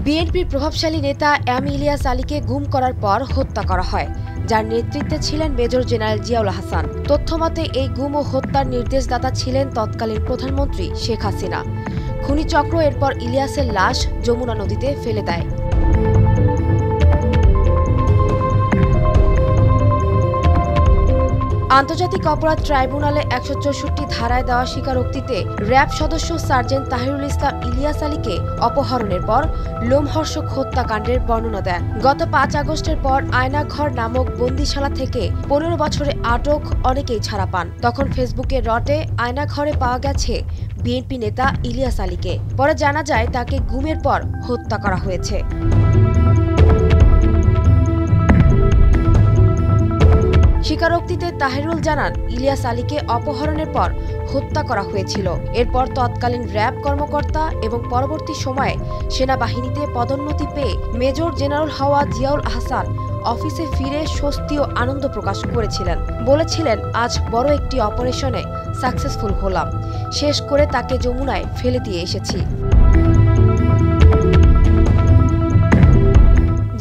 বিএনপির প্রভাবশালী নেতা এম ইলিয়াস আলীকে গুম করার পর হত্যা করা হয়, যার নেতৃত্বে ছিলেন মেজর জেনারেল জিয়াউল হাসান। তথ্যমতে এই গুম ও হত্যার নির্দেশদাতা ছিলেন তৎকালীন প্রধানমন্ত্রী শেখ হাসিনা। খুনি চক্র এরপর ইলিয়াসের লাশ যমুনা নদীতে ফেলে দেয়। আন্তর্জাতিক অপরাধ ট্রাইব্যুনালে ১৬৪ ধারায় দেওয়া স্বীকারোক্তিতে র্যাব সদস্য সার্জেন্ট তাহিরুল ইসলাম ইলিয়াস আলীকে অপহরণের পর লোমহর্ষক হত্যাকাণ্ডের বর্ণনা দেন। গত ৫ আগস্টের পর আয়নাঘর নামক বন্দিশালা থেকে ১৫ বছরে আটক অনেকেই ছাড়া পান। তখন ফেসবুকে রটে আয়নাঘরে পাওয়া গেছে বিএনপি নেতা ইলিয়াস আলীকে। পরে জানা যায় তাকে গুমের পর হত্যা করা হয়েছে। স্বীকারোক্তিতে তাহিরুল জানান, ইলিয়াস আলীকে অপহরণের পর হত্যা করা হয়েছিল। এরপর তৎকালীন র্যাব কর্মকর্তা এবং পরবর্তী সময়ে সেনাবাহিনীতে পদোন্নতি পেয়ে মেজর জেনারেল হওয়া জিয়াউল হাসান অফিসে ফিরে স্বস্তি ও আনন্দ প্রকাশ করেছিলেন। বলেছিলেন, আজ বড় একটি অপারেশনে সাকসেসফুল হলাম, শেষ করে তাকে যমুনায় ফেলে দিয়ে এসেছি।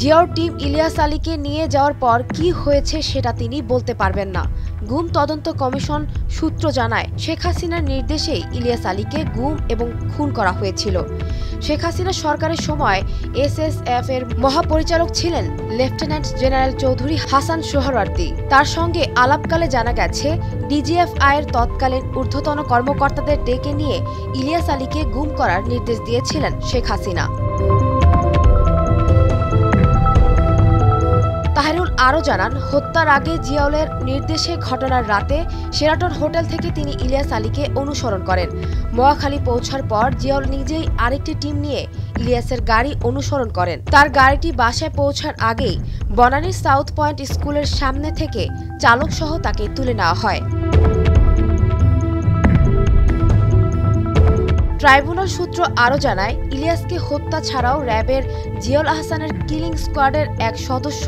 জিয়াউর টিম ইলিয়াস আলীকে নিয়ে যাওয়ার পর কি হয়েছে সেটা তিনি বলতে পারবেন না। গুম তদন্ত কমিশন সূত্র জানায়, শেখ হাসিনার নির্দেশেই ইলিয়াস আলীকে গুম এবং খুন করা হয়েছিল। শেখ হাসিনা সরকারের সময় এসএসএফ এর মহাপরিচালক ছিলেন লেফটেন্যান্ট জেনারেল চৌধুরী হাসান সোহরাওয়ার্দী। তার সঙ্গে আলাপকালে জানা গেছে, ডিজিএফআই এর তৎকালীন ঊর্ধ্বতন কর্মকর্তাদের ডেকে নিয়ে ইলিয়াস আলীকে গুম করার নির্দেশ দিয়েছিলেন শেখ হাসিনা। তাহিরুল আরও জানান, হত্যার আগে জিয়াউলের নির্দেশে ঘটনার রাতে শেরাটন হোটেল থেকে তিনি ইলিয়াস আলীকে অনুসরণ করেন। মহাখালী পৌঁছার পর জিয়াউল নিজেই আরেকটি টিম নিয়ে ইলিয়াসের গাড়ি অনুসরণ করেন। তার গাড়িটি বাসায় পৌঁছার আগেই বনানীর সাউথ পয়েন্ট স্কুলের সামনে থেকে চালক সহ তাকে তুলে নেওয়া হয়। ট্রাইব্যুনাল সূত্র আরও জানায়, ইলিয়াসকে হত্যা ছাড়াও র্যাবের জিয়াউল আহসানের কিলিং স্কোয়াডের এক সদস্য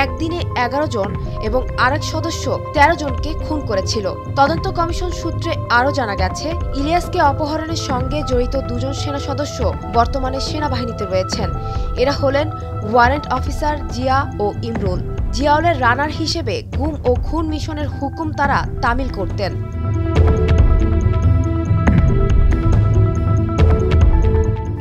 একদিনে ১১ জন এবং আরেক সদস্য ১৩ জনকে খুন করেছিল। তদন্ত কমিশন সূত্রে আরও জানা গেছে, ইলিয়াসকে অপহরণের সঙ্গে জড়িত ২ জন সেনা সদস্য বর্তমানে সেনাবাহিনীতে রয়েছেন। এরা হলেন ওয়ারেন্ট অফিসার জিয়া ও ইমরুল। জিয়াউলের রানার হিসেবে গুম ও খুন মিশনের হুকুম তারা তামিল করতেন।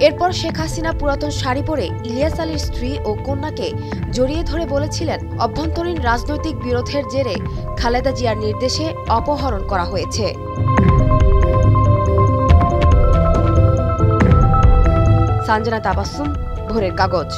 এরপর শেখ হাসিনা পুরাতন শাড়ি পরে ইলিয়াস আলীর স্ত্রী ও কন্যাকে জড়িয়ে ধরে বলেছিলেন, অভ্যন্তরীণ রাজনৈতিক বিরোধের জেরে খালেদা জিয়ার নির্দেশে অপহরণ করা হয়েছে। সানজানা তাবাসসুম, ভোরের কাগজ।